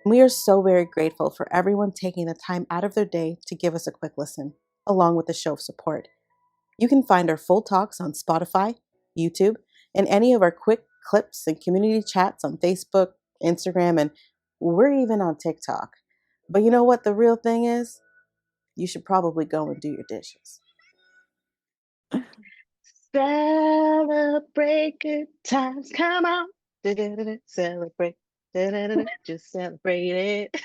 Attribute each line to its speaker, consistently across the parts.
Speaker 1: We are so very grateful for everyone taking the time out of their day to give us a quick listen, along with a show of support. You can find our full talks on Spotify, YouTube, and any of our quick clips and community chats on Facebook, Instagram, and we're even on TikTok. But you know what the real thing is? You should probably go and do your dishes.
Speaker 2: Celebrate good times. Come on. Da-da-da-da. Celebrate. Da-da-da-da. Just celebrate it.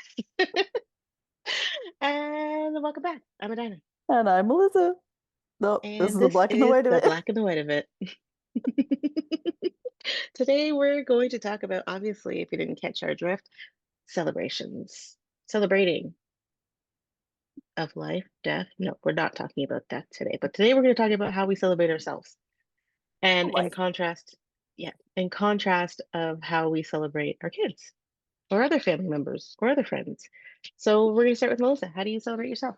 Speaker 2: And welcome back. I'm Adina.
Speaker 1: And I'm Melissa. No, this
Speaker 2: And
Speaker 1: is the
Speaker 2: this
Speaker 1: black and the
Speaker 2: is
Speaker 1: white of
Speaker 2: the
Speaker 1: it.
Speaker 2: black and the white of it. Today we're going to talk about, obviously, if you didn't catch our drift, celebrations. Celebrating of life, death. No, we're not talking about death today. But today we're going to talk about how we celebrate ourselves. And in
Speaker 1: Life.
Speaker 2: contrast, yeah, in contrast of how we celebrate our kids or other family members or other friends. So we're gonna start with Melissa. How do you celebrate yourself?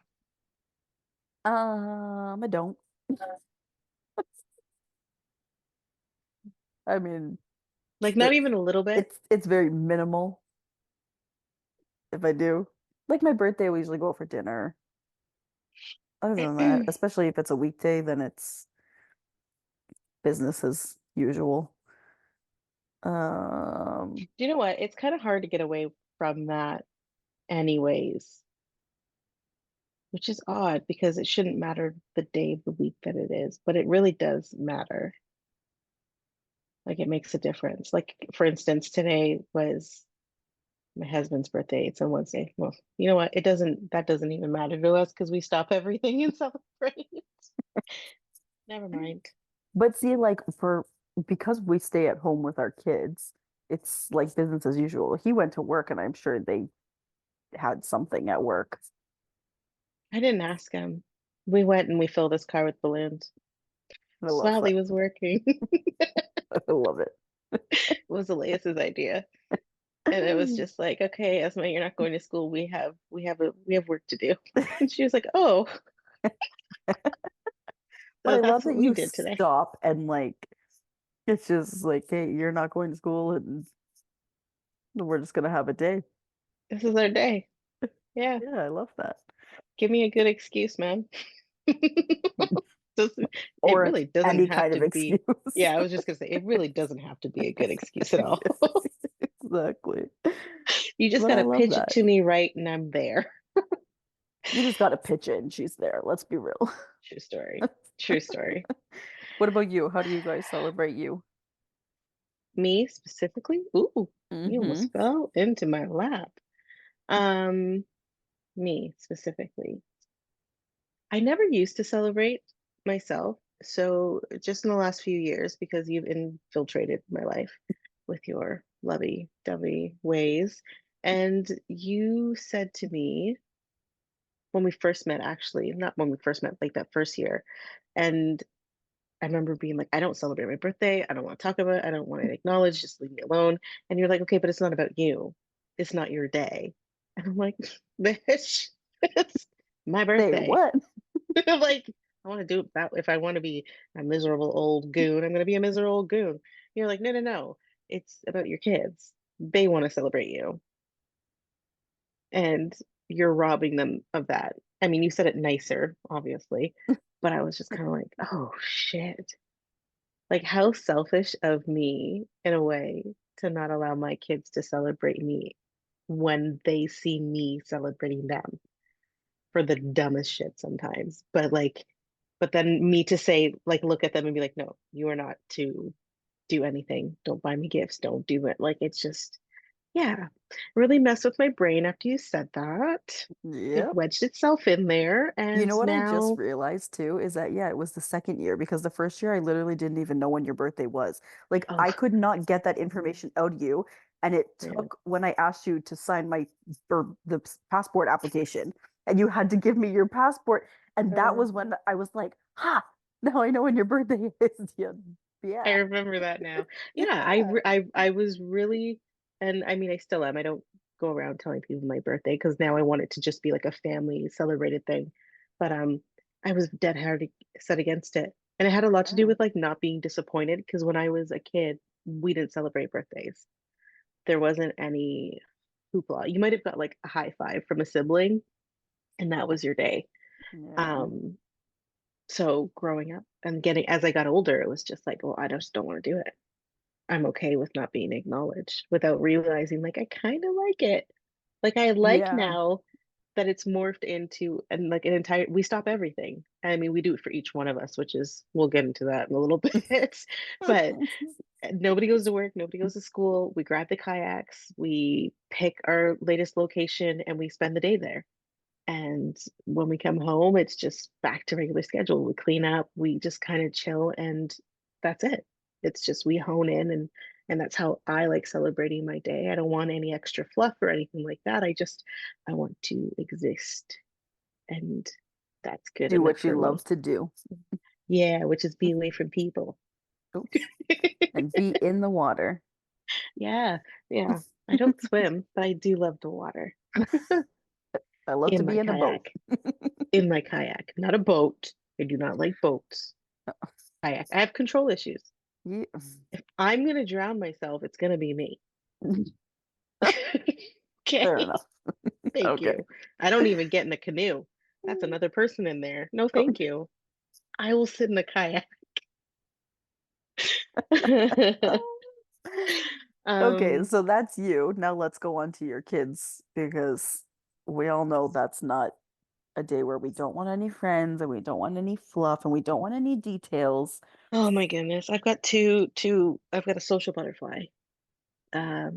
Speaker 1: I don't. I mean,
Speaker 2: Like not
Speaker 1: it,
Speaker 2: even a little bit.
Speaker 1: it's very minimal if I do. Like my birthday, we usually go for dinner. Other than that, especially if it's a weekday, then it's business as usual. Um,
Speaker 2: Do you know what? It's kind of hard to get away from that anyways, which is odd because it shouldn't matter the day of the week that it is, but it really does matter. Like it makes a difference. Like for instance, today was my husband's birthday. It's on Wednesday. Well, you know what? That doesn't even matter to us because we stop everything and celebrate. Never mind.
Speaker 1: but see, like for because we stay at home with our kids, it's like business as usual. He went to work, and I'm sure they had something at work.
Speaker 2: I didn't ask him. We went and we filled his car with balloons.
Speaker 1: I love
Speaker 2: While he
Speaker 1: that.
Speaker 2: was working.
Speaker 1: I love it.
Speaker 2: It was Elias's idea. And it was just like, okay, Esma, you're not going to school. We have work to do. And she was like, oh,
Speaker 1: But
Speaker 2: so
Speaker 1: I love
Speaker 2: that's
Speaker 1: that
Speaker 2: what we
Speaker 1: you
Speaker 2: did today.
Speaker 1: stop and like it's just like, hey, you're not going to school and we're just gonna have a day.
Speaker 2: This is our day. Yeah.
Speaker 1: Yeah, I love that.
Speaker 2: Give me a good excuse, man. Doesn't it
Speaker 1: Or
Speaker 2: really doesn't
Speaker 1: any
Speaker 2: have
Speaker 1: kind
Speaker 2: to
Speaker 1: of
Speaker 2: be,
Speaker 1: excuse.
Speaker 2: yeah, I was just gonna say it really doesn't have to be a good excuse at all.
Speaker 1: Exactly.
Speaker 2: You just
Speaker 1: But I
Speaker 2: gotta
Speaker 1: love
Speaker 2: pitch it
Speaker 1: that.
Speaker 2: to me right and I'm there.
Speaker 1: You just got to pitch in. She's there. Let's be real.
Speaker 2: True story. True story.
Speaker 1: What about you? How do you guys celebrate you?
Speaker 2: Me specifically? Ooh, you
Speaker 1: Mm-hmm.
Speaker 2: almost fell into my lap. Um, Me specifically. I never used to celebrate myself. So just in the last few years, because you've infiltrated my life with your lovey-dovey ways, and you said to me when we first met, actually, not when we first met, like that first year, and I remember being like, I don't celebrate my birthday. I don't want to talk about it. I don't want to acknowledge. Just leave me alone. And you're like, okay, but it's not about you. It's not your day. And I'm like, bitch, it's my
Speaker 1: Say
Speaker 2: birthday.
Speaker 1: what?
Speaker 2: I'm like, I want to do that. If I want to be a miserable old goon, I'm going to be a miserable old goon. You're like, no, no, no. It's about your kids. They want to celebrate you. And you're robbing them of that. I mean, you said it nicer, obviously, but I was just kind of like, oh, shit. Like, how selfish of me, in a way, to not allow my kids to celebrate me when they see me celebrating them for the dumbest shit sometimes. But then me to say, like, look at them and be like, no, you are not to do anything. Don't buy me gifts. Don't do it. Like, it's just, yeah, really messed with my brain after you said that. It
Speaker 1: Yep.
Speaker 2: wedged itself in there.
Speaker 1: You
Speaker 2: And
Speaker 1: know what I just
Speaker 2: now,
Speaker 1: realized too is that yeah, it was the second year because the first year I literally didn't even know when your birthday was. Like
Speaker 2: oh,
Speaker 1: I could not get that information out of you, and it
Speaker 2: man.
Speaker 1: took when I asked you to sign my or the passport application, and you had to give me your passport, and that
Speaker 2: Uh,
Speaker 1: was when I was like, "Ha! Now I know when your birthday is." Yeah,
Speaker 2: I
Speaker 1: yeah,
Speaker 2: remember that now. Yeah,
Speaker 1: yeah.
Speaker 2: I was really, and I mean, I still am. I don't go around telling people my birthday because now I want it to just be like a family celebrated thing. But I was dead hard set against it, and it had a lot to do
Speaker 1: Yeah.
Speaker 2: with like not being disappointed because when I was a kid, we didn't celebrate birthdays. There wasn't any. hoopla. You might have got like a high five from a sibling, and that was your day.
Speaker 1: Yeah.
Speaker 2: Um, so growing up and getting as I got older, it was just like, well, I just don't want to do it. I'm okay with not being acknowledged without realizing like I kind of like it. Like I like
Speaker 1: Yeah.
Speaker 2: now that it's morphed into and like an entire we stop everything. I mean, we do it for each one of us, which is we'll get into that in a little bit. But nobody goes to work, nobody goes to school. We grab the kayaks, we pick our latest location, and we spend the day there. And when we come home, it's just back to regular schedule. We clean up, we just kind of chill, and that's it. It's just we hone in and that's how I like celebrating my day. I don't want any extra fluff or anything like that. I want to exist and that's good
Speaker 1: Do
Speaker 2: enough
Speaker 1: what you
Speaker 2: for
Speaker 1: love
Speaker 2: me.
Speaker 1: to do.
Speaker 2: Yeah, which is be away from people.
Speaker 1: Oops. And be in the water.
Speaker 2: Yeah, yeah. I don't swim, but I do love the water
Speaker 1: I love to
Speaker 2: in
Speaker 1: be
Speaker 2: my
Speaker 1: in a boat.
Speaker 2: kayak. In my kayak, not a boat. I do not like boats. Kayak. I have control issues.
Speaker 1: Yeah.
Speaker 2: If I'm gonna drown myself, it's gonna be me.
Speaker 1: Fair
Speaker 2: Okay.
Speaker 1: enough.
Speaker 2: Thank
Speaker 1: Okay.
Speaker 2: you. I don't even get in a canoe. That's another person in there. No, thank you. I will sit in a kayak.
Speaker 1: Okay,
Speaker 2: um,
Speaker 1: so that's you. Now let's go on to your kids because we all know that's not a day where we don't want any friends and we don't want any fluff and we don't want any details.
Speaker 2: oh my goodness. I've got a social butterfly.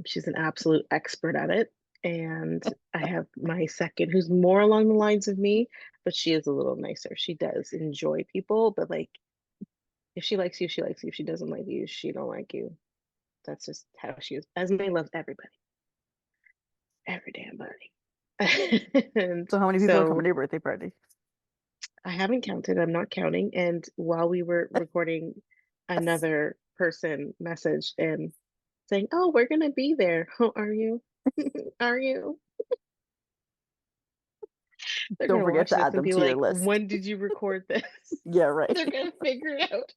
Speaker 2: She's an absolute expert at it. And I have my second, who's more along the lines of me, but she is a little nicer. She does enjoy people, but like if she likes you, she likes you. If she doesn't like you, she don't like you. That's just how she is. Esme loves everybody, every damn body. And
Speaker 1: So how many people are coming
Speaker 2: so
Speaker 1: to your birthday party?
Speaker 2: I haven't counted. I'm not counting. And while we were recording, another person messaged and saying, "Oh, we're gonna be there. Oh, are you? Are you?" They're
Speaker 1: Don't
Speaker 2: gonna
Speaker 1: forget
Speaker 2: watch
Speaker 1: to
Speaker 2: this
Speaker 1: add
Speaker 2: and
Speaker 1: them
Speaker 2: be
Speaker 1: to your
Speaker 2: like,
Speaker 1: list.
Speaker 2: "When did you record this?"
Speaker 1: Yeah, right.
Speaker 2: They're gonna figure it out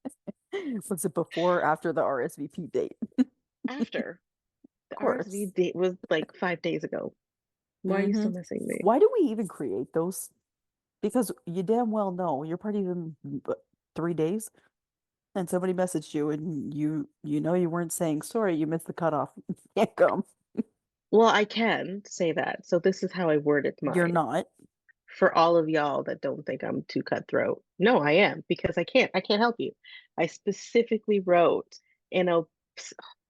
Speaker 1: Was it before or after the RSVP date?
Speaker 2: after.
Speaker 1: Of
Speaker 2: The RSV
Speaker 1: course.
Speaker 2: date was like 5 days ago. Why are you
Speaker 1: Hmm.
Speaker 2: still messaging me?
Speaker 1: Why do we even create those? Because you damn well know your party's in 3 days, and somebody messaged you, and you know you weren't saying sorry, you missed the cutoff. You can't come.
Speaker 2: Well, I can say that. So this is how I worded
Speaker 1: You're
Speaker 2: mine.
Speaker 1: not.
Speaker 2: For all of y'all that don't think I'm too cutthroat. No, I am because I can't help you. I specifically wrote in a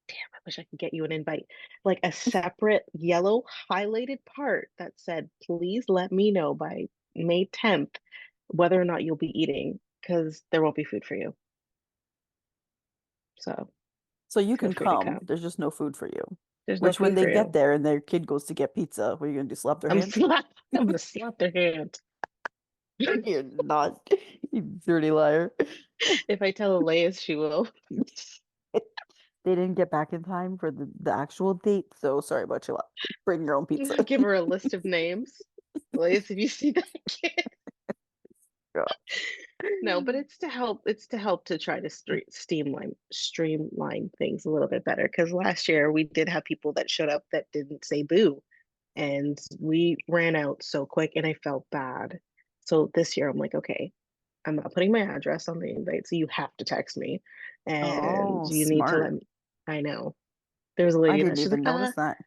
Speaker 2: damn, I wish I could get you an invite. Like a separate yellow highlighted part that said, please let me know by May 10th whether or not you'll be eating because there won't be food for you. So
Speaker 1: So you
Speaker 2: feel
Speaker 1: can
Speaker 2: free to
Speaker 1: come.
Speaker 2: come.
Speaker 1: There's just no food for you.
Speaker 2: There's no
Speaker 1: Which when
Speaker 2: food
Speaker 1: they
Speaker 2: for
Speaker 1: get
Speaker 2: you.
Speaker 1: there and their kid goes to get pizza, what are you gonna do? Slap their hand?
Speaker 2: I'm gonna slap their hand.
Speaker 1: You're not, you dirty liar.
Speaker 2: If I tell Elias, she will.
Speaker 1: They didn't get back in time for the actual date, so sorry about your luck. Bring your own pizza.
Speaker 2: Give her a list of names. Elias, if you see that kid.
Speaker 1: God.
Speaker 2: No, but it's to help to try to streamline things a little bit better. Because last year we did have people that showed up that didn't say boo, and we ran out so quick, and I felt bad. So this year I'm like, okay, I'm not putting my address on the invite, so you have to text me, and
Speaker 1: Oh,
Speaker 2: you need to let
Speaker 1: smart.
Speaker 2: me. I know there was a
Speaker 1: I
Speaker 2: lady that
Speaker 1: didn't
Speaker 2: she's like,
Speaker 1: even notice that.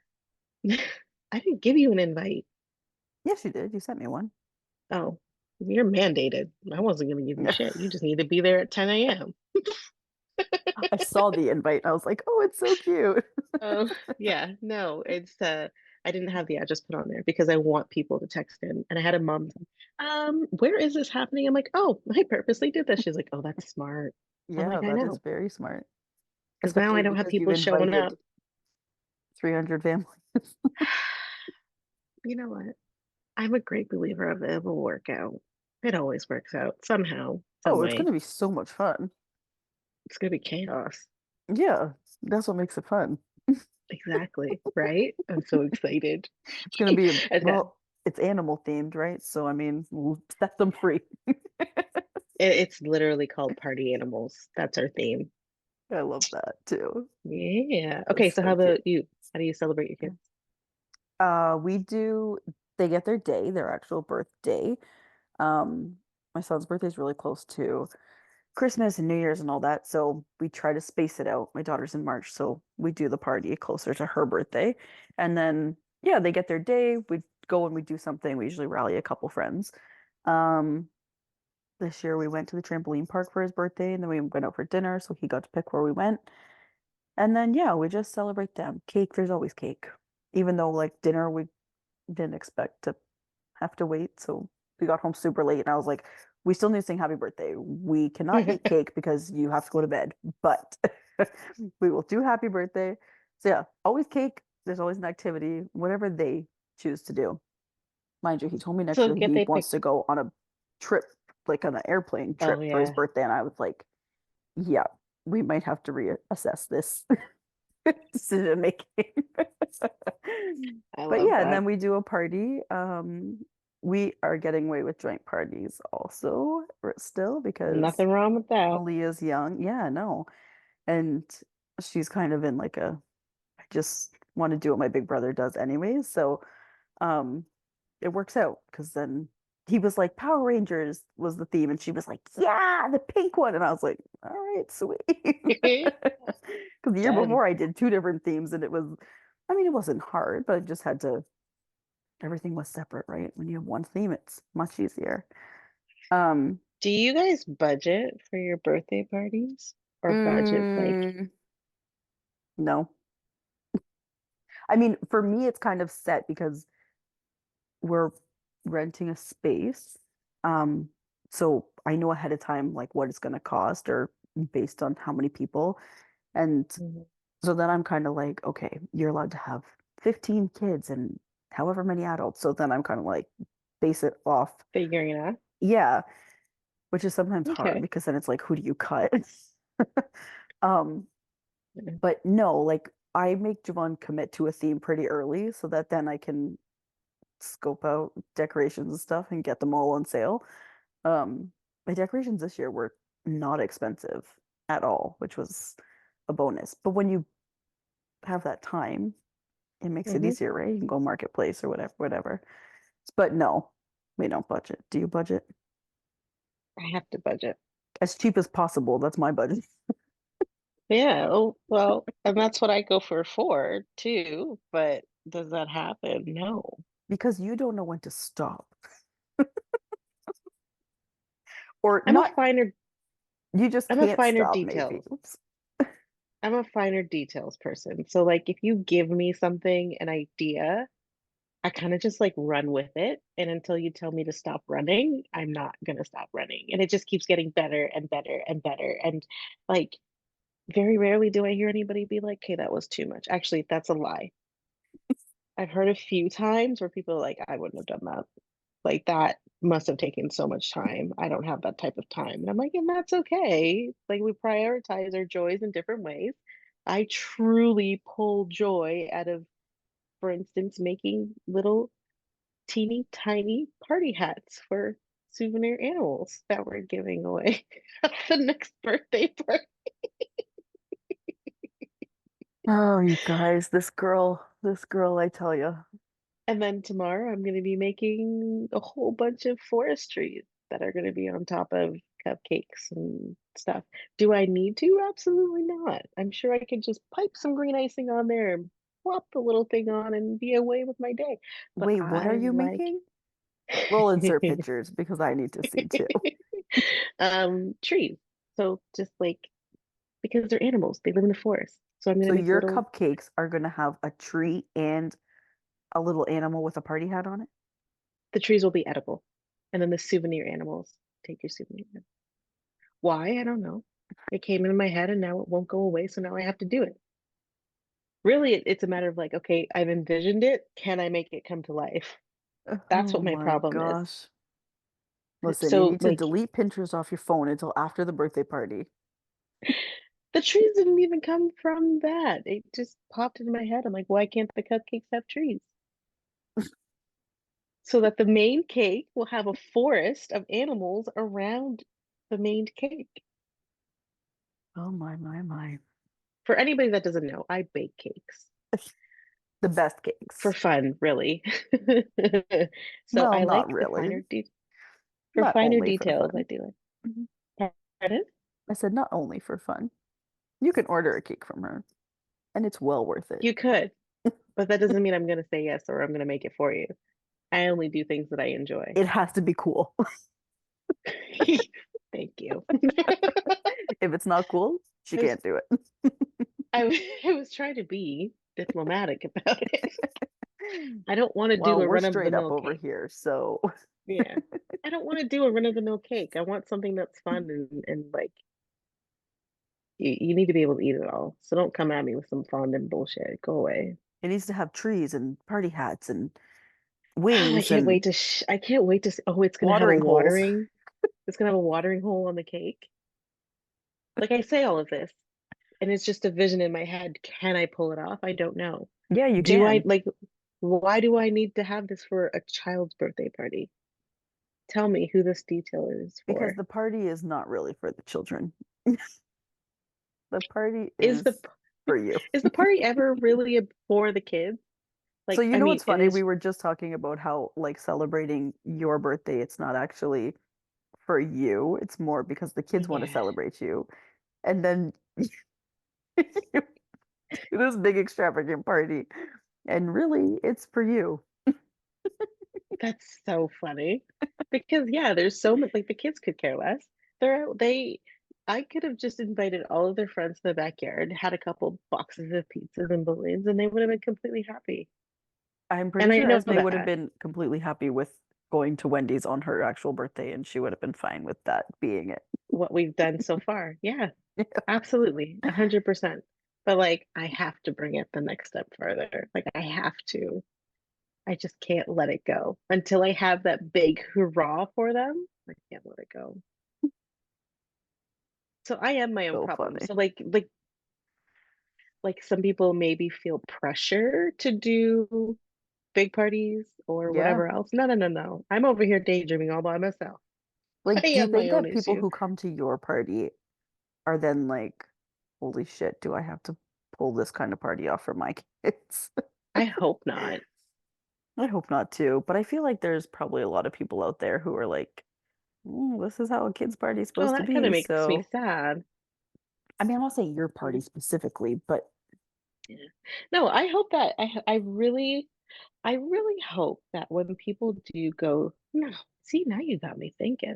Speaker 2: I didn't give you an invite.
Speaker 1: Yes, you did. You sent me one.
Speaker 2: Oh, you're mandated. I wasn't gonna give you shit. You just need to be there at 10 a.m.
Speaker 1: I saw the invite. I was like, oh, it's so cute.
Speaker 2: Oh, yeah, no, it's I didn't have the address put on there because I want people to text in. And I had a mom, where is this happening? I'm like, oh, I purposely did this. She's like, oh, that's smart. I'm
Speaker 1: Yeah,
Speaker 2: like, I
Speaker 1: that is
Speaker 2: know.
Speaker 1: very smart.
Speaker 2: Because now I
Speaker 1: Especially
Speaker 2: don't have
Speaker 1: because you've
Speaker 2: people showing
Speaker 1: invited
Speaker 2: up.
Speaker 1: 300 families.
Speaker 2: You know what? I'm a great believer of it will work out. It always works out somehow, some
Speaker 1: Oh, it's going
Speaker 2: way.
Speaker 1: to be so much fun.
Speaker 2: It's gonna be chaos.
Speaker 1: Yeah, that's what makes it fun.
Speaker 2: Exactly, right? I'm so excited.
Speaker 1: It's going to be,
Speaker 2: I've got
Speaker 1: it's animal themed, right? So, I mean, we'll set them free.
Speaker 2: it's literally called Party Animals. That's our theme.
Speaker 1: I love that too.
Speaker 2: Yeah. Okay,
Speaker 1: That's
Speaker 2: so how
Speaker 1: so cute.
Speaker 2: about you? How do you celebrate your kids?
Speaker 3: We do, they get their day, their actual birthday. Um, my son's birthday is really close to Christmas and New Year's and all that, so we try to space it out. My daughter's in March, so we do the party closer to her birthday. And then, yeah, they get their day. We go and we do something. We usually rally a couple friends. Um, this year we went to the trampoline park for his birthday, and then we went out for dinner, so he got to pick where we went. And then, yeah, we just celebrate them. Cake, there's always cake. Even though, like, dinner, we didn't expect to have to wait. So we got home super late, and I was like, we still need to sing happy birthday. We cannot eat cake because you have to go to bed, but we will do happy birthday. So, yeah, always cake. There's always an activity, whatever they choose to do. Mind you, he told me next
Speaker 2: So
Speaker 3: year
Speaker 2: get
Speaker 3: he
Speaker 2: they
Speaker 3: wants
Speaker 2: pick.
Speaker 3: to go on a trip, like on an airplane
Speaker 2: Oh
Speaker 3: trip for his
Speaker 2: yeah,
Speaker 3: birthday. And I was like, yeah, we might have to reassess this decision making.
Speaker 2: I
Speaker 3: But
Speaker 2: love
Speaker 3: yeah, and
Speaker 2: that.
Speaker 3: then we do a party. We are getting away with joint parties also still because
Speaker 2: Nothing wrong with that.
Speaker 3: Malia's young. Yeah, no. And she's kind of in like a I just want to do what my big brother does anyways. So um it works out because then he was like Power Rangers was the theme and she was like, yeah, the pink one. And I was like, all right, sweet. Because the year
Speaker 2: Done.
Speaker 3: before I did two different themes and I mean, it wasn't hard, but I just had to, everything was separate, right? When you have one theme, it's much easier. Um,
Speaker 2: Do you guys budget for your birthday parties? Or budget like,
Speaker 3: mm, no. I mean, for me, it's kind of set because we're renting a space. Um, so I know ahead of time like what it's going to cost or based on how many people. And
Speaker 2: mhm,
Speaker 3: so then I'm kind of like, okay, you're allowed to have 15 kids and however many adults. So then I'm kind of like base it off.
Speaker 2: figuring it out?
Speaker 3: Yeah, which is sometimes hard
Speaker 2: Okay.
Speaker 3: because then it's like, who do you cut? Um,
Speaker 2: Yeah.
Speaker 3: but no, like I make Javon commit to a theme pretty early so that then I can scope out decorations and stuff and get them all on sale. My decorations this year were not expensive at all, which was a bonus. But when you have that time, it makes it
Speaker 2: Hmm.
Speaker 3: easier, right? You can go marketplace or whatever, whatever. But no, we don't budget. Do you budget?
Speaker 2: I have to budget.
Speaker 3: As cheap as possible. That's my budget.
Speaker 2: Yeah, oh, well, and that's what I go for too, but does that happen? No.
Speaker 3: Because you don't know when to stop. Or
Speaker 2: I'm a
Speaker 3: not,
Speaker 2: finer
Speaker 3: you just
Speaker 2: I'm a
Speaker 3: can't
Speaker 2: finer
Speaker 3: stop, maybe.
Speaker 2: details.
Speaker 3: Oops.
Speaker 2: I'm a finer details person. So like if you give me something, an idea, I kind of just like run with it. And until you tell me to stop running, I'm not gonna stop running. And it just keeps getting better and better and better. And like very rarely do I hear anybody be like, okay, that was too much. Actually, that's a lie. I've heard a few times where people are like, I wouldn't have done that. Like that must have taken so much time. I don't have that type of time. And I'm like, and that's okay. Like we prioritize our joys in different ways. I truly pull joy out of, for instance, making little teeny tiny party hats for souvenir animals that we're giving away at the next birthday party.
Speaker 3: Oh, you guys, this girl, I tell you.
Speaker 2: And then tomorrow I'm going to be making a whole bunch of forestry that are going to be on top of cupcakes and stuff. Do I need to? Absolutely not. I'm sure I could just pipe some green icing on there and plop the little thing on and be away with my day. But
Speaker 3: Wait, what are
Speaker 2: I
Speaker 3: you
Speaker 2: like
Speaker 3: making? We'll insert pictures because I need to see too.
Speaker 2: trees. So just like because they're animals, they live in the forest. So I'm going
Speaker 3: So
Speaker 2: to make
Speaker 3: your
Speaker 2: little,
Speaker 3: cupcakes are gonna have a tree and a little animal with a party hat on it?
Speaker 2: the trees will be edible. And then the souvenir animals, take your souvenir. Why? I don't know. It came into my head and now it won't go away. So now I have to do it. Really, it's a matter of like, okay, I've envisioned it. Can I make it come to life? That's
Speaker 3: Oh
Speaker 2: what my
Speaker 3: my
Speaker 2: problem is.
Speaker 3: gosh. Listen, you
Speaker 2: So,
Speaker 3: need to
Speaker 2: like,
Speaker 3: delete Pinterest off your phone until after the birthday party.
Speaker 2: the trees didn't even come from that. It just popped into my head. I'm like, why can't the cupcakes have trees? So that the main cake will have a forest of animals around the main cake.
Speaker 3: Oh my.
Speaker 2: For anybody that doesn't know, I bake cakes.
Speaker 3: The best
Speaker 2: for
Speaker 3: cakes.
Speaker 2: fun, really. So
Speaker 3: Well,
Speaker 2: I
Speaker 3: not
Speaker 2: like the
Speaker 3: really.
Speaker 2: for
Speaker 3: Not
Speaker 2: finer
Speaker 3: only for
Speaker 2: details, I
Speaker 3: fun.
Speaker 2: do it. Pardon?
Speaker 3: I said not only for fun. You can order a cake from her, and it's well worth it.
Speaker 2: You could, but that doesn't mean I'm gonna say yes or I'm gonna make it for you. I only do things that I enjoy.
Speaker 3: It has to be cool.
Speaker 2: Thank you.
Speaker 3: If it's not cool, she
Speaker 2: I was
Speaker 3: can't do it.
Speaker 2: I was trying to be diplomatic about it. I don't want to do
Speaker 3: Well,
Speaker 2: a
Speaker 3: we're
Speaker 2: run of the
Speaker 3: straight up
Speaker 2: mill
Speaker 3: over
Speaker 2: cake.
Speaker 3: here, so
Speaker 2: Yeah. I don't want to do a run of the mill cake. I want something that's fun and like you need to be able to eat it all. So don't come at me with some fondant bullshit. Go away.
Speaker 3: it needs to have trees and party hats and
Speaker 2: Oh,
Speaker 3: wings and
Speaker 2: I can't wait to oh, it's gonna have a
Speaker 3: watering holes.
Speaker 2: watering. It's gonna have a watering hole on the cake. Like I say all of this, and it's just a vision in my head. Can I pull it off? I don't know.
Speaker 3: Yeah, you
Speaker 2: Do I
Speaker 3: can.
Speaker 2: like why do I need to have this for a child's birthday party? Tell me who this detail is
Speaker 3: Because
Speaker 2: for.
Speaker 3: the party is not really for the children. The party
Speaker 2: Is the
Speaker 3: is for you.
Speaker 2: is the party ever really for the kids?
Speaker 3: So
Speaker 2: Like,
Speaker 3: you
Speaker 2: I
Speaker 3: know
Speaker 2: mean,
Speaker 3: what's
Speaker 2: it
Speaker 3: funny? We
Speaker 2: is,
Speaker 3: were just talking about how like celebrating your birthday, it's not actually for you. It's more because the kids want to
Speaker 2: yeah,
Speaker 3: celebrate you. And then you do this big extravagant party. And really, it's for you.
Speaker 2: that's so funny. Because yeah, there's so much like the kids could care less. They I could have just invited all of their friends to the backyard, had a couple boxes of pizzas and balloons, and they would have been completely happy.
Speaker 3: I'm pretty
Speaker 2: And I
Speaker 3: sure
Speaker 2: know
Speaker 3: Esme would have
Speaker 2: that
Speaker 3: been completely happy with going to Wendy's on her actual birthday, and she would have been fine with that being it.
Speaker 2: what we've done so far. Yeah, absolutely, 100%. But like, I have to bring it the next step further. Like, I have to. I just can't let it go until I have that big hurrah for them. I can't let it go. So I am my own
Speaker 3: So
Speaker 2: problem.
Speaker 3: funny.
Speaker 2: So like some people maybe feel pressure to do big parties or
Speaker 3: Yeah.
Speaker 2: whatever else. No, no, no, no. I'm over here daydreaming all by myself.
Speaker 3: Like,
Speaker 2: I
Speaker 3: do you
Speaker 2: have my
Speaker 3: think
Speaker 2: own
Speaker 3: that people
Speaker 2: issue.
Speaker 3: who come to your party are then like, holy shit, do I have to pull this kind of party off for my kids?
Speaker 2: I hope not.
Speaker 3: I hope not too, but I feel like there's probably a lot of people out there who are like, this is how a kid's party is
Speaker 2: Well,
Speaker 3: supposed to
Speaker 2: that kind of
Speaker 3: be.
Speaker 2: makes me
Speaker 3: So,
Speaker 2: sad.
Speaker 3: I mean, I'm not saying your party specifically, but
Speaker 2: Yeah. No, I hope that I really hope that when people do go, no, see, now you got me thinking.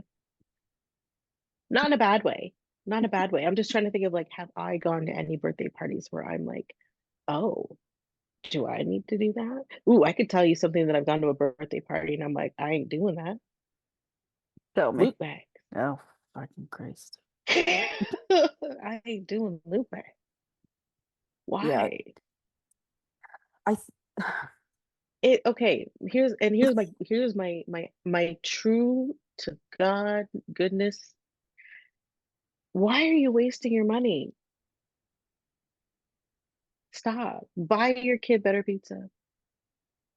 Speaker 2: Not in a bad way. Not in a bad way. I'm just trying to think of like, have I gone to any birthday parties where I'm like, oh, do I need to do that? Ooh, I could tell you something that I've gone to a birthday party and I'm like, I ain't doing that.
Speaker 3: tell me.
Speaker 2: Loot bag.
Speaker 3: Oh, fucking Christ.
Speaker 2: I ain't doing loot bag.
Speaker 3: Yeah,
Speaker 2: Why?
Speaker 3: I th
Speaker 2: It okay. Here's my true to God goodness. Why are you wasting your money? Stop. Buy your kid better pizza.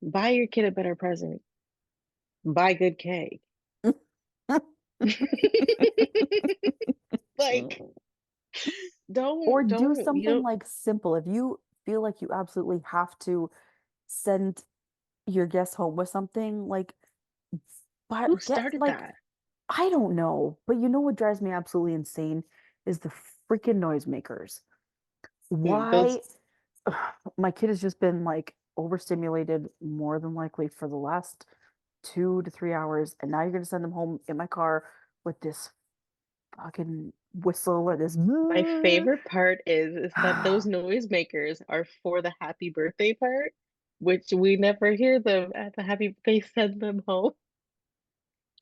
Speaker 2: Buy your kid a better present. Buy good cake. Like,
Speaker 3: or do
Speaker 2: don't, you
Speaker 3: something
Speaker 2: don't,
Speaker 3: like simple. If you feel like you absolutely have to send your guests home with something, like,
Speaker 2: who
Speaker 3: but get
Speaker 2: started
Speaker 3: like
Speaker 2: that?
Speaker 3: I don't know, but you know what drives me absolutely insane is the freaking noisemakers.
Speaker 2: Those
Speaker 3: Why? My kid has just been like overstimulated more than likely for the last 2 to 3 hours, and now you're gonna send him home in my car with this fucking whistle or this.
Speaker 2: My favorite part is that those noisemakers are for the happy birthday part, which we never hear them at the happy, they send them home.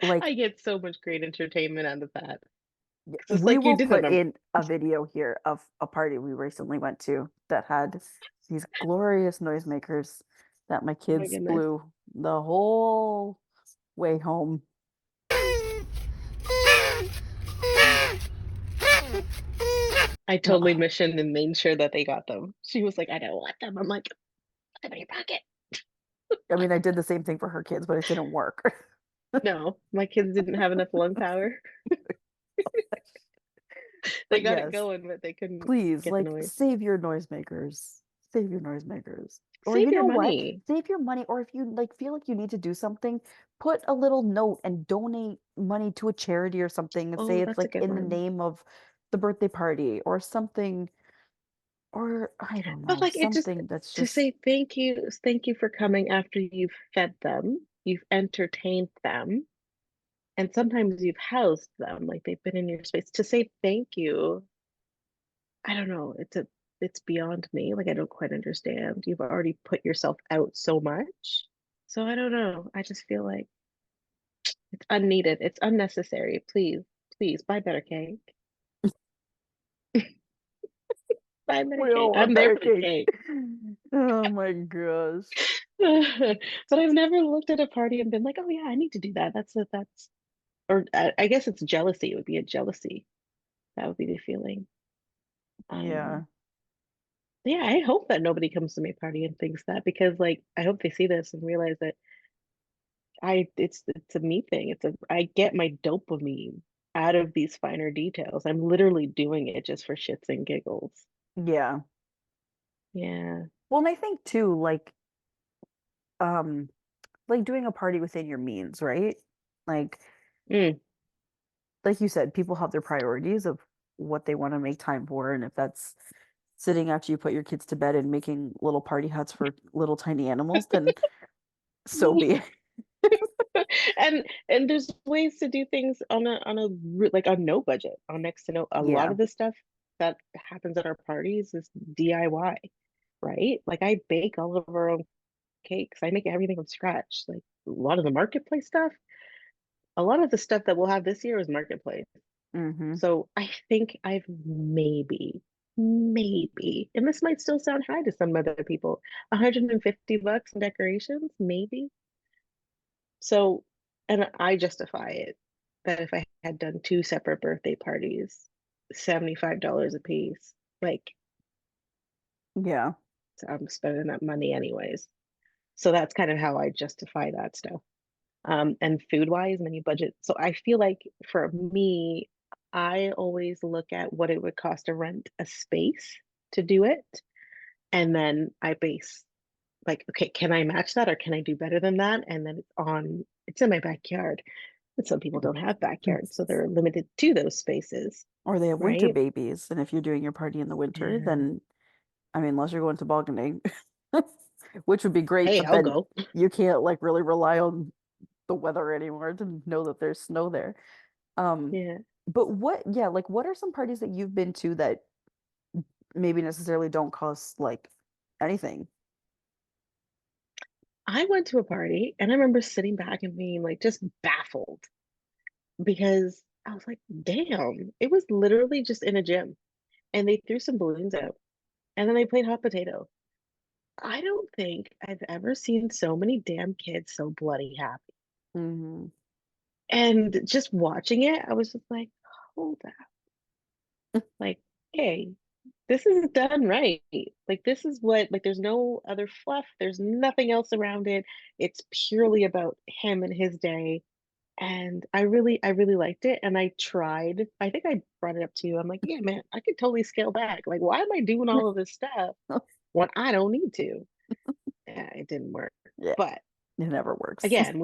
Speaker 3: Like,
Speaker 2: I get so much great entertainment out of that. 'Cause it's
Speaker 3: we
Speaker 2: like you
Speaker 3: will
Speaker 2: did it
Speaker 3: put
Speaker 2: on,
Speaker 3: in a video here of a party we recently went to that had these glorious noisemakers that my
Speaker 2: oh my
Speaker 3: kids
Speaker 2: goodness.
Speaker 3: blew the whole way home.
Speaker 2: I totally
Speaker 3: Ugh.
Speaker 2: missioned and made sure that they got them. She was like, I don't want them. I'm like, put them in your pocket.
Speaker 3: I mean, I did the same thing for her kids, but it didn't work.
Speaker 2: No, my kids didn't have enough lung power. They
Speaker 3: But
Speaker 2: got it
Speaker 3: yes,
Speaker 2: going, but they couldn't
Speaker 3: please,
Speaker 2: get the
Speaker 3: like,
Speaker 2: noise.
Speaker 3: save your noisemakers. Save your noisemakers. Or
Speaker 2: Save
Speaker 3: you
Speaker 2: your
Speaker 3: know what?
Speaker 2: money.
Speaker 3: Save your money, or if you like feel like you need to do something, put a little note and donate money to a charity or something and say
Speaker 2: Oh,
Speaker 3: it's
Speaker 2: that's a
Speaker 3: like
Speaker 2: good
Speaker 3: in the
Speaker 2: one.
Speaker 3: name of the birthday party or something, or I don't
Speaker 2: But
Speaker 3: know,
Speaker 2: like it just
Speaker 3: something that's
Speaker 2: to
Speaker 3: just
Speaker 2: say thank you for coming after you've fed them, you've entertained them, and sometimes you've housed them, like they've been in your space. To say thank you, I don't know, it's beyond me. Like I don't quite understand. You've already put yourself out so much. So I don't know. I just feel like it's unneeded. It's unnecessary. Please, please buy better cake. Buy better
Speaker 3: we
Speaker 2: cake.
Speaker 3: all want
Speaker 2: I'm there
Speaker 3: better
Speaker 2: for the
Speaker 3: cake.
Speaker 2: cake.
Speaker 3: Oh my gosh.
Speaker 2: But I've never looked at a party and been like, oh yeah, I need to do that. That's or I guess it's jealousy. It would be a jealousy. That would be the feeling.
Speaker 3: Yeah.
Speaker 2: Um, yeah, I hope that nobody comes to my party and thinks that because like I hope they see this and realize that it's a me thing. I get my dopamine out of these finer details. I'm literally doing it just for shits and giggles.
Speaker 3: Yeah.
Speaker 2: Yeah.
Speaker 3: Well, and I think too, um, like doing a party within your means, right? Like
Speaker 2: Mm.
Speaker 3: like you said, people have their priorities of what they want to make time for, and if that's sitting after you put your kids to bed and making little party huts for little tiny animals, then so be it.
Speaker 2: And there's ways to do things like on no budget, on next to no. A lot
Speaker 3: Yeah.
Speaker 2: of the stuff that happens at our parties is DIY, right? Like I bake all of our own cakes. I make everything from scratch. Like a lot of the marketplace stuff, a lot of the stuff that we'll have this year is marketplace.
Speaker 3: Hmm.
Speaker 2: So I think I've maybe, and this might still sound high to some other people, $150 in decorations, maybe. So, and I justify it that if I had done two separate birthday parties, $75 a piece, like
Speaker 3: Yeah.
Speaker 2: I'm spending that money anyways. So that's kind of how I justify that stuff. And food wise, and then you budget. So I feel like for me, I always look at what it would cost to rent a space to do it. And then I base like, okay, can I match that or can I do better than that? And then it's in my backyard. But some people don't have backyards, so they're limited to those spaces,
Speaker 3: Or they have winter
Speaker 2: right?
Speaker 3: babies, and if you're doing your party in the winter,
Speaker 2: Yeah.
Speaker 3: then I mean, unless you're going tobogganing, which would be great,
Speaker 2: Hey,
Speaker 3: but
Speaker 2: I'll
Speaker 3: then
Speaker 2: go.
Speaker 3: you can't like really rely on the weather anymore to know that there's snow there. Um,
Speaker 2: Yeah.
Speaker 3: but yeah, like what are some parties that you've been to that maybe necessarily don't cost like anything?
Speaker 2: I went to a party and I remember sitting back and being like just baffled because I was like, damn, it was literally just in a gym and they threw some balloons out and then they played hot potato. I don't think I've ever seen so many damn kids so bloody happy.
Speaker 3: Hmm.
Speaker 2: And just watching it, I was just like, hold up. Like, hey, this is done right. Like, this is what, like, there's no other fluff, there's nothing else around it. It's purely about him and his day. And I really liked it. And I tried, I think I brought it up to you. I'm like, yeah, man, I could totally scale back. Like, why am I doing all of this stuff when I don't need to? Yeah, it didn't work.
Speaker 3: Yeah,
Speaker 2: But
Speaker 3: it never works.
Speaker 2: again,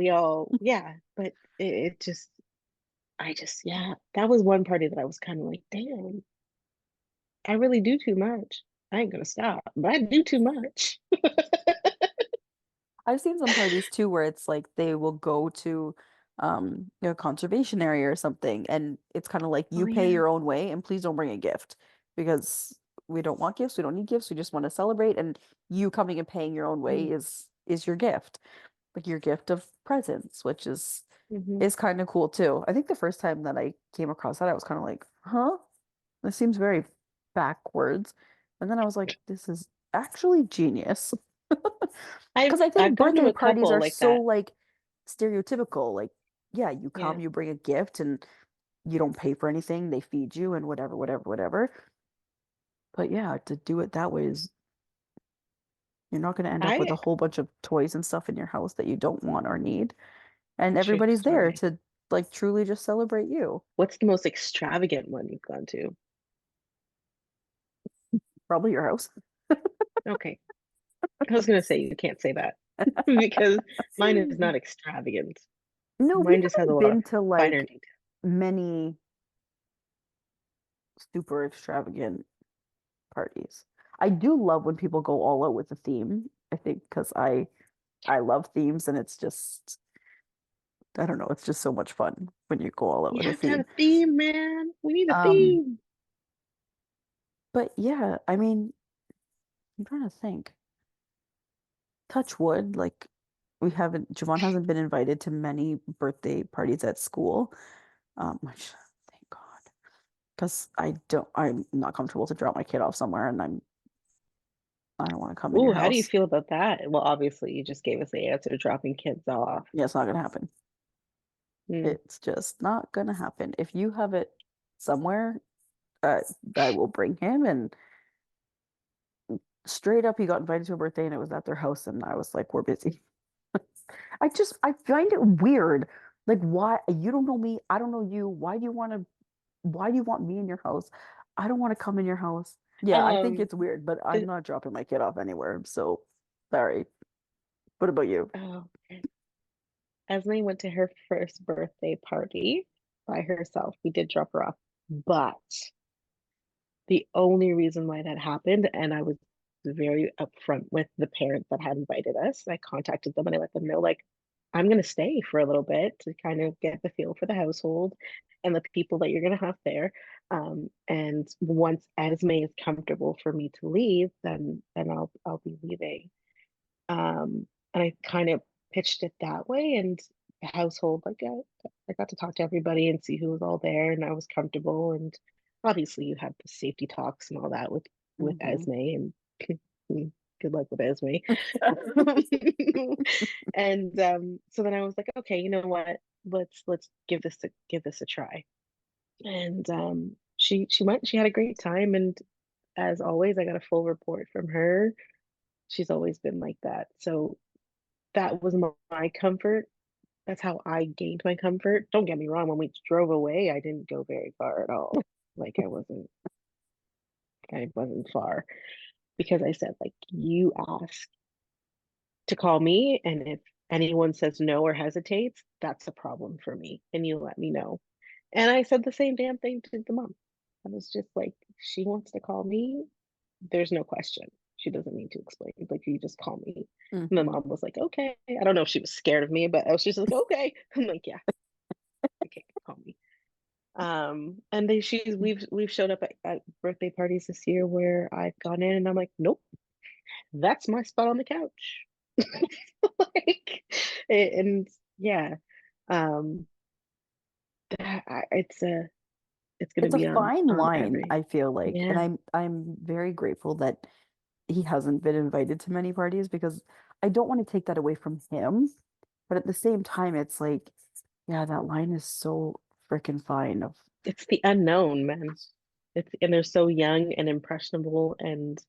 Speaker 2: yeah, but it just, yeah, that was one party that I was kind of like, damn, I really do too much. I ain't gonna stop, but I do too much.
Speaker 3: I've seen some parties too where it's like they will go to a conservation area or something, and it's kind of like
Speaker 2: Oh
Speaker 3: you pay
Speaker 2: yeah.
Speaker 3: your own way and please don't bring a gift because we don't want gifts, we don't need gifts, we just want to celebrate, and you coming and paying your own way
Speaker 2: Mm-hmm.
Speaker 3: is your gift. Like your gift of presents, which
Speaker 2: Mm-hmm.
Speaker 3: is kind of cool too. I think the first time that I came across that, I was kind of like, huh? This seems very backwards. And then I was like, this is actually genius. Because I
Speaker 2: I've
Speaker 3: think
Speaker 2: gone to
Speaker 3: birthday
Speaker 2: a
Speaker 3: parties
Speaker 2: couple
Speaker 3: are
Speaker 2: like
Speaker 3: so
Speaker 2: that.
Speaker 3: like stereotypical. Like, yeah, you
Speaker 2: Yeah.
Speaker 3: come, you bring a gift, and you don't pay for anything. They feed you and whatever, whatever, whatever. But yeah, to do it that way is you're not going to end up with a
Speaker 2: I
Speaker 3: whole bunch of toys and stuff in your house that you don't want or need. And
Speaker 2: True
Speaker 3: everybody's there
Speaker 2: story.
Speaker 3: to like truly just celebrate you.
Speaker 2: What's the most extravagant one you've gone to?
Speaker 3: Probably your house.
Speaker 2: Okay. I was gonna say you can't say that because mine is not extravagant.
Speaker 3: No, we
Speaker 2: Mine just has a
Speaker 3: haven't
Speaker 2: lot of
Speaker 3: been to
Speaker 2: finer
Speaker 3: like
Speaker 2: detail.
Speaker 3: many super extravagant parties. I do love when people go all out with a theme. I think because I love themes and it's just I don't know, it's just so much fun when you go all out
Speaker 2: You
Speaker 3: with a
Speaker 2: have to have
Speaker 3: theme.
Speaker 2: a theme, man. We need a
Speaker 3: Um,
Speaker 2: theme.
Speaker 3: but yeah, I mean, I'm trying to think. Touch wood, like we haven't Javon hasn't been invited to many birthday parties at school. Which thank God. Because I'm not comfortable to drop my kid off somewhere and I don't want to come in your
Speaker 2: Ooh, how do you
Speaker 3: house.
Speaker 2: feel about that? Well, obviously, you just gave us the answer, dropping kids off.
Speaker 3: Yeah, it's not gonna happen.
Speaker 2: Hmm.
Speaker 3: It's just not gonna happen. If you have it somewhere, uh, I will bring him. And straight up, he got invited to a birthday, and it was at their house, and I was like, "We're busy." I find it weird. Like, why you don't know me, I don't know you. Why do you want me in your house? I don't want to come in your house. Yeah, I think
Speaker 2: Um,
Speaker 3: it's weird, but I'm
Speaker 2: it,
Speaker 3: not dropping my kid off anywhere. So sorry. What about you?
Speaker 2: oh, okay. Esme went to her first birthday party by herself. We did drop her off, but the only reason why that happened, and I was very upfront with the parents that had invited us. I contacted them and I let them know, like, I'm going to stay for a little bit to kind of get the feel for the household and the people that you're going to have there. And once Esme is comfortable for me to leave, then I'll be leaving. And I kind of pitched it that way, and the household, like I got to talk to everybody and see who was all there, and I was comfortable. And obviously, you have the safety talks and all that with
Speaker 3: Hmm.
Speaker 2: Esme, and good luck with Esme. And so then I was like, okay, you know what? Let's give this a try. And she went. She had a great time, and as always, I got a full report from her. She's always been like that. So that was my comfort. That's how I gained my comfort. Don't get me wrong, when we drove away, I didn't go very far at all. Like I wasn't far because I said, like, you ask to call me, and if anyone says no or hesitates, that's a problem for me, and you let me know. And I said the same damn thing to the mom. I was just like, she wants to call me, there's no question. She doesn't need to explain. Like, you just call me. And the
Speaker 3: Hmm.
Speaker 2: mom was like, okay. I don't know if she was scared of me, but I was just like, okay. I'm like, yeah, okay, call me. And we've showed up at birthday parties this year where I've gone in and I'm like, nope, that's my spot on the couch. Like, and yeah, um, it's gonna
Speaker 3: It's a
Speaker 2: be
Speaker 3: fine
Speaker 2: on
Speaker 3: line,
Speaker 2: every,
Speaker 3: I feel like, and
Speaker 2: yeah.
Speaker 3: I'm very grateful that he hasn't been invited to many parties because I don't want to take that away from him, but at the same time, it's like, yeah, that line is so freaking fine of
Speaker 2: It's the unknown, man. It's and they're so young and impressionable, and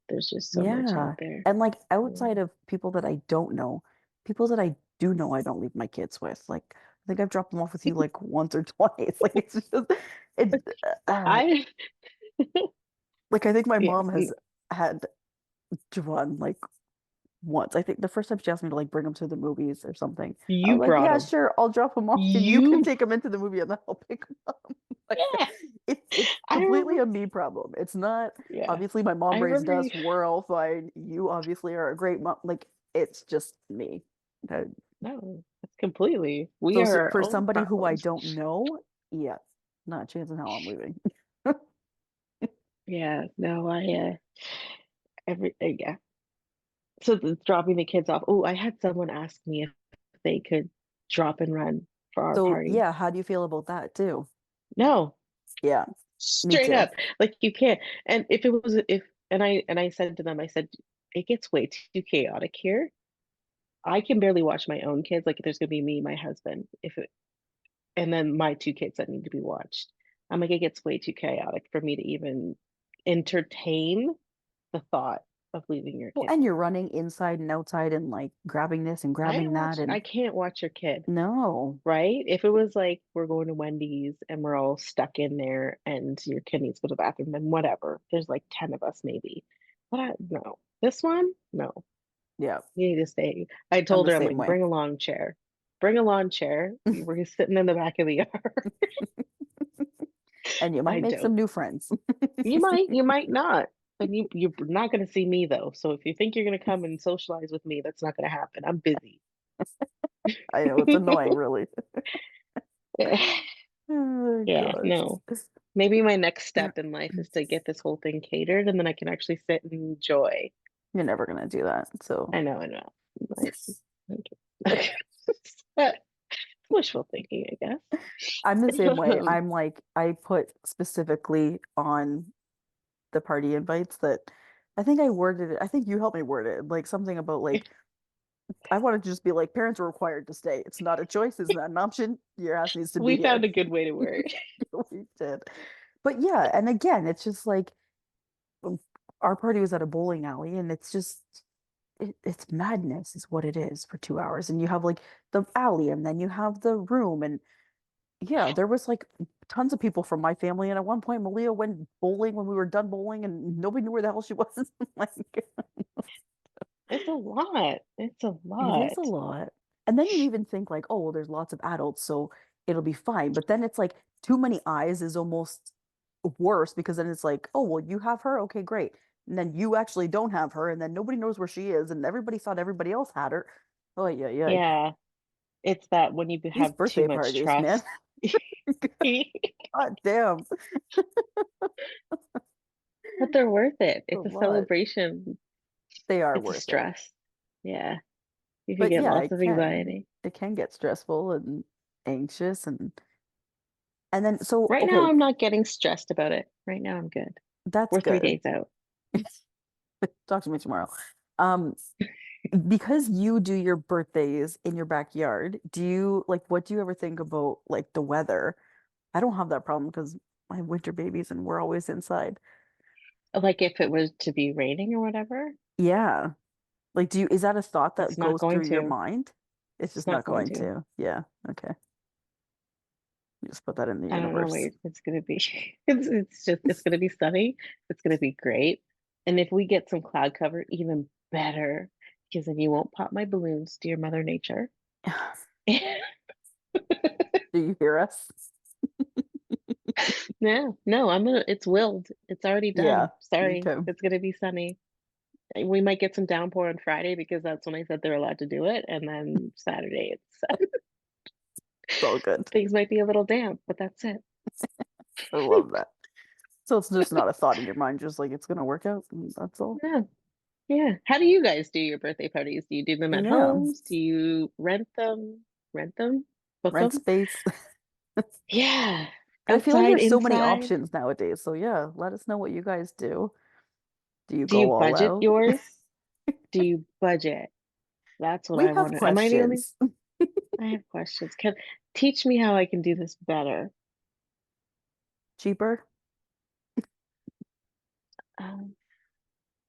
Speaker 2: there's just so much out
Speaker 3: yeah.
Speaker 2: there.
Speaker 3: And like
Speaker 2: Yeah.
Speaker 3: outside of people that I don't know, people that I do know, I don't leave my kids with. Like I think I've dropped them off with you like once or twice. Like it's just it
Speaker 2: I
Speaker 3: like I think my
Speaker 2: yeah,
Speaker 3: mom has had Javon like once. I think the first time she asked me to like bring him to the movies or something. I was
Speaker 2: you
Speaker 3: like,
Speaker 2: brought
Speaker 3: yeah,
Speaker 2: them.
Speaker 3: sure, I'll drop him off and you can
Speaker 2: You
Speaker 3: take him into the movie and then I'll pick him up. Like
Speaker 2: yeah.
Speaker 3: it's
Speaker 2: I
Speaker 3: completely
Speaker 2: remember.
Speaker 3: a me problem. It's not
Speaker 2: Yeah,
Speaker 3: obviously my
Speaker 2: I
Speaker 3: mom raised
Speaker 2: remember you.
Speaker 3: us. We're all fine. You obviously are a great mom. Like it's just me. Uh,
Speaker 2: No, that's completely. We
Speaker 3: So,
Speaker 2: are
Speaker 3: so
Speaker 2: our
Speaker 3: for
Speaker 2: own
Speaker 3: somebody who I
Speaker 2: problems.
Speaker 3: don't know, yeah, not a chance in hell I'm leaving.
Speaker 2: Yeah, no, yeah. So dropping the kids off. Oh, I had someone ask me if they could drop and run for our
Speaker 3: So
Speaker 2: party.
Speaker 3: yeah, how do you feel about that too?
Speaker 2: No,
Speaker 3: Yeah, me
Speaker 2: straight
Speaker 3: too.
Speaker 2: up, like you can't. And if it was if and I said to them, I said, it gets way too chaotic here. I can barely watch my own kids. Like there's gonna be me, my husband, if it, and then my two kids that need to be watched. I'm like, it gets way too chaotic for me to even entertain the thought of leaving your
Speaker 3: Well,
Speaker 2: kid.
Speaker 3: and you're running inside and outside and like grabbing this and
Speaker 2: I
Speaker 3: grabbing
Speaker 2: ain't
Speaker 3: that
Speaker 2: watching. I
Speaker 3: and
Speaker 2: can't watch your kid,
Speaker 3: no.
Speaker 2: right? If it was like we're going to Wendy's and we're all stuck in there and your kid needs to go to the bathroom, then whatever. There's like 10 of us maybe. But no. This one, no,
Speaker 3: Yeah,
Speaker 2: you need to stay. I
Speaker 3: I'm
Speaker 2: told
Speaker 3: the
Speaker 2: her, I'm
Speaker 3: same
Speaker 2: like,
Speaker 3: way.
Speaker 2: bring a lawn chair. Bring a lawn chair. We're sitting in the back of the yard.
Speaker 3: And you might
Speaker 2: I
Speaker 3: make some
Speaker 2: joke.
Speaker 3: new friends.
Speaker 2: You might not. And you're not going to see me though. So if you think you're going to come and socialize with me, that's not going to happen. I'm busy.
Speaker 3: I know it's annoying, really. Oh
Speaker 2: Yeah,
Speaker 3: gosh.
Speaker 2: no. Maybe my next step in life is to get this whole thing catered and then I can actually sit and enjoy.
Speaker 3: You're never gonna do that. So
Speaker 2: I know. Like, wishful thinking, I
Speaker 3: I'm the same
Speaker 2: guess.
Speaker 3: way. I'm like, I put specifically on the party invites that I think I worded it. I think you helped me word it. Like something about like I wanted to just be like parents are required to stay. It's not a choice, it's not an option. Your ass needs to be
Speaker 2: We found
Speaker 3: here.
Speaker 2: a good way to word.
Speaker 3: We did. But yeah, and again, it's just like our party was at a bowling alley and it's just it's madness is what it is for 2 hours. And you have like the alley and then you have the room and yeah, there was like tons of people from my family. And at one point, Malia went bowling when we were done bowling, and nobody knew where the hell she was. Like,
Speaker 2: It's a lot. It's a
Speaker 3: it is a
Speaker 2: lot.
Speaker 3: lot. And then you even think like, oh, well, there's lots of adults, so it'll be fine. But then it's like too many eyes is almost worse because then it's like, oh, well, you have her, okay, great. And then you actually don't have her, and then nobody knows where she is, and everybody thought everybody else had her. Oh yeah, yeah.
Speaker 2: Yeah, it's that when you
Speaker 3: These
Speaker 2: have too
Speaker 3: birthday
Speaker 2: much
Speaker 3: parties, man.
Speaker 2: trust.
Speaker 3: God damn.
Speaker 2: But they're worth it.
Speaker 3: A
Speaker 2: It's a
Speaker 3: lot.
Speaker 2: celebration.
Speaker 3: They are
Speaker 2: It's a
Speaker 3: worth it.
Speaker 2: stress. Yeah, you could
Speaker 3: But
Speaker 2: get
Speaker 3: yeah,
Speaker 2: lots of anxiety.
Speaker 3: it can get stressful and anxious and then so
Speaker 2: Right now,
Speaker 3: okay,
Speaker 2: I'm not getting stressed about it. Right now, I'm good.
Speaker 3: that's
Speaker 2: We're three
Speaker 3: good.
Speaker 2: days out.
Speaker 3: Talk to me tomorrow. Um, because you do your birthdays in your backyard, do you like what do you ever think about like the weather? I don't have that problem because I have winter babies and we're always inside.
Speaker 2: Like if it was to be raining or whatever,
Speaker 3: Yeah. Like do you is that a thought that
Speaker 2: it's not
Speaker 3: goes
Speaker 2: going
Speaker 3: through your
Speaker 2: to.
Speaker 3: mind? It's
Speaker 2: It's
Speaker 3: just
Speaker 2: not
Speaker 3: not
Speaker 2: going
Speaker 3: going
Speaker 2: to.
Speaker 3: to. Yeah. Okay. You just put that in the
Speaker 2: I don't know
Speaker 3: universe.
Speaker 2: where it's going to be. It's going to be sunny. It's going to be great. And if we get some cloud cover, even better, because then you won't pop my balloons, dear Mother Nature.
Speaker 3: Do you hear us?
Speaker 2: No, no, it's willed. It's already
Speaker 3: Yeah.
Speaker 2: done. Sorry,
Speaker 3: Okay.
Speaker 2: it's gonna be sunny. We might get some downpour on Friday because that's when I said they're allowed to do it, and then Saturday
Speaker 3: It's all good.
Speaker 2: things might be a little damp, but that's it.
Speaker 3: I love that. So it's just not a thought in your mind, just like it's gonna work out. And that's all.
Speaker 2: Yeah, yeah. How do you guys do your birthday parties? Do you do them at
Speaker 3: Yeah.
Speaker 2: homes? Do you rent them? Rent them? Book
Speaker 3: Rent
Speaker 2: them?
Speaker 3: space.
Speaker 2: Yeah.
Speaker 3: But I feel like
Speaker 2: Outside,
Speaker 3: there's so many
Speaker 2: inside?
Speaker 3: options nowadays. So yeah, let us know what you guys do. Do you
Speaker 2: Do you
Speaker 3: go all
Speaker 2: budget
Speaker 3: out?
Speaker 2: yours? Do you budget? That's what
Speaker 3: We
Speaker 2: I
Speaker 3: have
Speaker 2: want to. Am I the only?
Speaker 3: questions.
Speaker 2: I have questions. Can teach me how I can do this better.
Speaker 3: Cheaper?
Speaker 2: Um,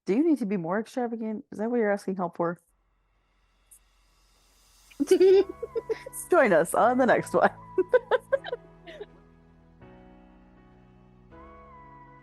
Speaker 3: Do you need to be more extravagant? Is that what you're asking help for? Join us on the next one.